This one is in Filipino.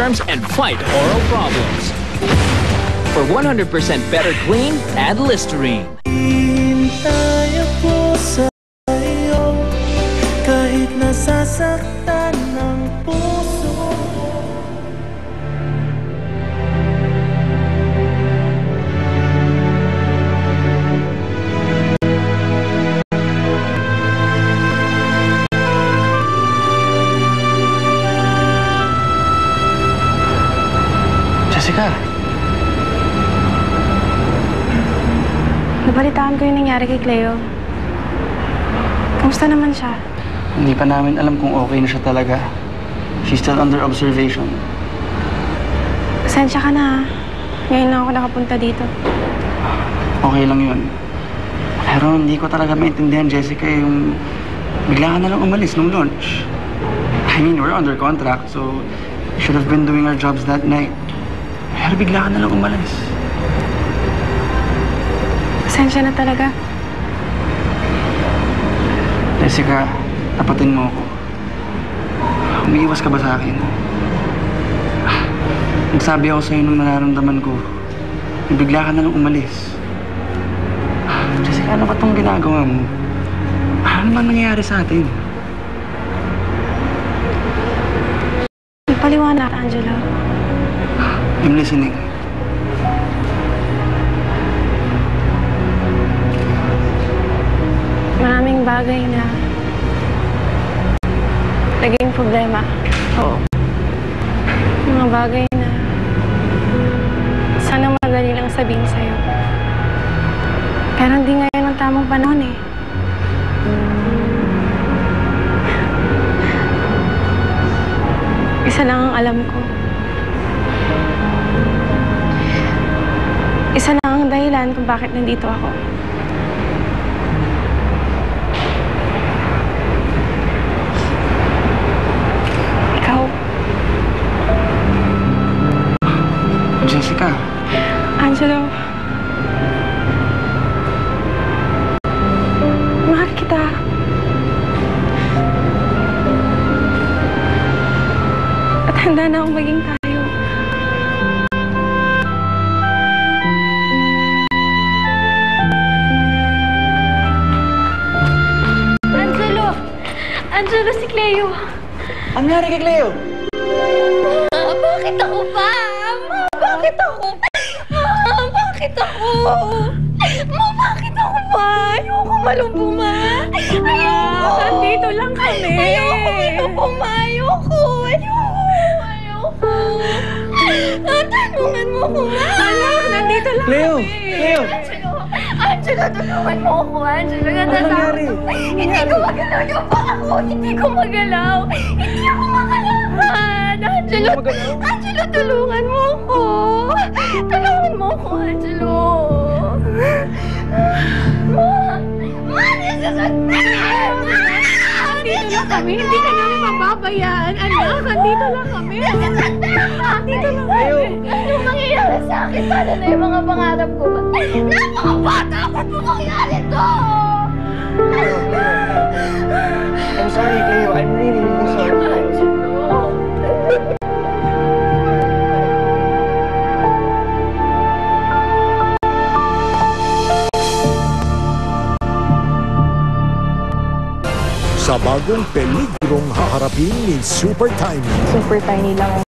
germs and fight oral problems. For 100% better clean, add Listerine. Hintay ako sa'yo kahit nasasaktan ng puso. Jessica, nabalitaan ko yung nangyari kay Cleo. Kamusta naman siya? hindi pa namin alam kung okay na siya talaga. She's still under observation. Pasensya ka na. Ngayon lang ako nakapunta dito. Okay lang yun. Pero hindi ko talaga maintindihan, Jessica, yung bigla ka na lang umalis nung launch. I mean, we're under contract, so we should have been doing our jobs that night. Pero bigla ka na lang umalis. Pasensya na talaga. Jessica, tapatin mo ako. Umiiwas ka ba sa akin? Nagsabi ako sa'yo nung nararamdaman ko, yung bigla ka na lang umalis. Jessica, ano ba itong ginagawa mo? Ano ba nangyayari sa atin? Paliwanag, Angelo. I'm listening. Maraming bagay na naging problema. Oo. Mga bagay na sana madali lang sabihin sa'yo. Pero hindi ngayon ang tamang panahon eh. Isa lang ang alam ko. Isa lang ang dahilan kung bakit nandito ako. Ikaw. Jessica. Angelo. Mahal kita. At handa na akong maging tayo. Angelo! Angelo, si Cleo! Ano nangyari kay Cleo? Bakit ako pa? Ma, bakit ako? Ma, bakit ako? Ma, bakit ako pa? Ayoko malumpo, ma. Ayoko. Nandito lang kami. Ayoko malumpo, ma. Ayoko. Ayoko. Tanungan mo ko, ma. Anak, nandito lang Cleo! kami. Cleo! Angelo, tulungan mo ako, Angelo. Ano nangyari? Hindi ko magalaw yung paa ko. Hindi ko magalaw. Hindi ako makalakan. Angelo, Angelo, tulungan mo ako. Tulungan mo ako, Angelo. Ma, nasasaktan! Nandito lang kami. Hindi ka namin mababayaan. Anak, nandito lang kami. Nasasaktan! Nandito lang kami. Anong mangyayari sa akin? Paano na yung mga pangarap ko ba? Napakabata! Ba't mo mangyari to? I'm sorry, Cleo. I'm really, really sorry. Sa bagong peligrong haharapin ni Super Tiny. Super tiny lang